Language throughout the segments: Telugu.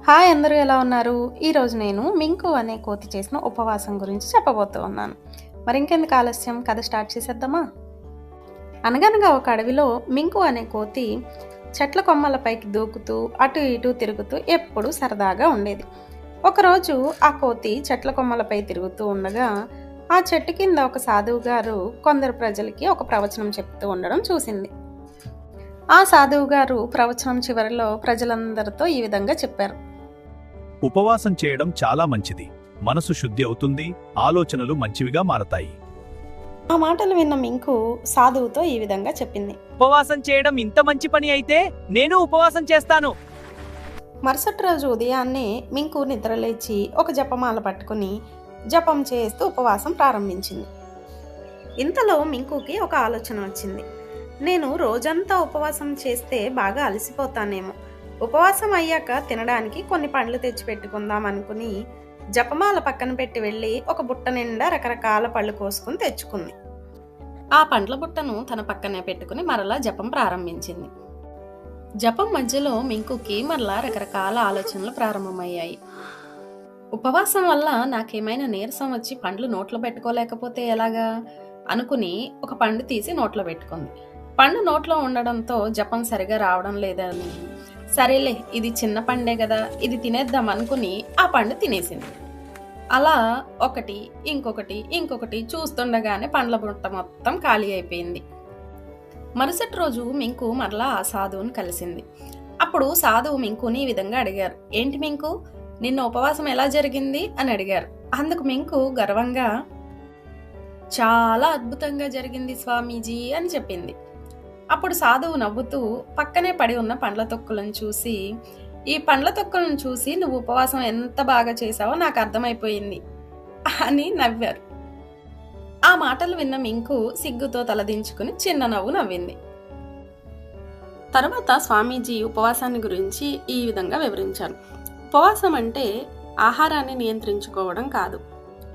హాయ్ అందరూ ఎలా ఉన్నారు? ఈరోజు నేను మింకు అనే కోతి చేసిన ఉపవాసం గురించి చెప్పబోతూ ఉన్నాను. మరి ఇంకెందుకు ఆలస్యం, కథ స్టార్ట్ చేసేద్దామా? అనగనగా ఒక అడవిలో మింకు అనే కోతి చెట్ల కొమ్మలపైకి దూకుతూ అటు ఇటు తిరుగుతూ ఎప్పుడూ సరదాగా ఉండేది. ఒకరోజు ఆ కోతి చెట్ల కొమ్మలపై తిరుగుతూ ఉండగా ఆ చెట్టు కింద ఒక సాధువు గారు కొందరు ప్రజలకి ఒక ప్రవచనం చెప్తూ ఉండడం చూసింది. ఆ సాధువు గారు ప్రవచనం చివరిలో ప్రజలందరితో ఈ విధంగా చెప్పారు. ఉపవాసం చేయడం చాలా మంచిది. మనసు శుద్ధి అవుతుంది, ఆలోచనలు మంచివిగా మారతాయి. ఆ మాటలు విన్న మింకు సాధువుతో ఈ విధంగా చెప్పింది. ఉపవాసం చేయడం ఇంత మంచి పని అయితే నేను ఉపవాసం చేస్తాను. మరుసటి రోజు ఉదయాన్నే మింకు నిద్రలేచి ఒక జపమాల పట్టుకుని జపం చేస్తూ ఉపవాసం ప్రారంభించింది. ఇంతలో మింకుకి ఒక ఆలోచన వచ్చింది. నేను రోజంతా ఉపవాసం చేస్తే బాగా అలసిపోతానేమో, ఉపవాసం అయ్యాక తినడానికి కొన్ని పండ్లు తెచ్చి పెట్టుకుందాం అనుకుని జపమాల పక్కన పెట్టి వెళ్ళి ఒక బుట్ట నిండా రకరకాల పళ్ళు కోసుకుని తెచ్చుకుంది. ఆ పండ్ల బుట్టను తన పక్కనే పెట్టుకుని మరలా జపం ప్రారంభించింది. జపం మధ్యలో మింకుకి మరలా రకరకాల ఆలోచనలు ప్రారంభమయ్యాయి. ఉపవాసం వల్ల నాకేమైనా నీరసం వచ్చి పండ్లు నోట్లో పెట్టుకోలేకపోతే ఎలాగా అనుకుని ఒక పండు తీసి నోట్లో పెట్టుకుంది. పండు నోట్లో ఉండడంతో జపం సరిగా రావడం లేదని, సరేలే ఇది చిన్న పండే కదా, ఇది తినేద్దాం అనుకుని ఆ పండు తినేసింది. అలా ఒకటి ఇంకొకటి చూస్తుండగానే పండ్ల బుట్ట మొత్తం ఖాళీ అయిపోయింది. మరుసటి రోజు మింకు మరలా ఆ సాధువుని కలిసింది. అప్పుడు సాధువు మింకుని ఈ విధంగా అడిగారు. ఏంటి మింకు, నిన్న ఉపవాసం ఎలా జరిగింది అని అడిగారు. అందుకు మింకు గర్వంగా చాలా అద్భుతంగా జరిగింది స్వామీజీ అని చెప్పింది. అప్పుడు సాధువు నవ్వుతూ పక్కనే పడి ఉన్న పండ్ల తొక్కులను చూసి, ఈ పండ్ల తొక్కులను చూసి నువ్వు ఉపవాసం ఎంత బాగా చేశావో నాకు అర్థమైపోయింది అని నవ్వారు. ఆ మాటలు విన్న మింకు సిగ్గుతో తలదించుకుని చిన్న నవ్వు నవ్వింది. తరువాత స్వామీజీ ఉపవాసాన్ని గురించి ఈ విధంగా వివరించారు. ఉపవాసం అంటే ఆహారాన్ని నియంత్రించుకోవడం కాదు,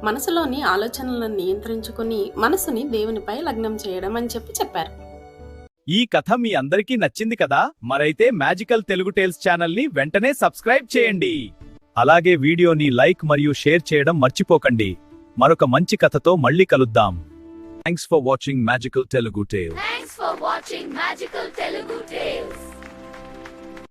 మనసులోని ఆలోచనలను నియంత్రించుకుని మనసుని దేవునిపై లగ్నం చేయడం అని చెప్పారు. ఈ కథ మీ అందరికీ నచ్చింది కదా? మరైతే మ్యాజికల్ తెలుగు టేల్స్ ఛానల్ ని వెంటనే సబ్స్క్రైబ్ చేయండి. అలాగే వీడియోని లైక్ మరియు షేర్ చేయడం మర్చిపోకండి. మరొక మంచి కథతో మళ్ళీ కలుద్దాం. Thanks for watching magical Telugu tiles.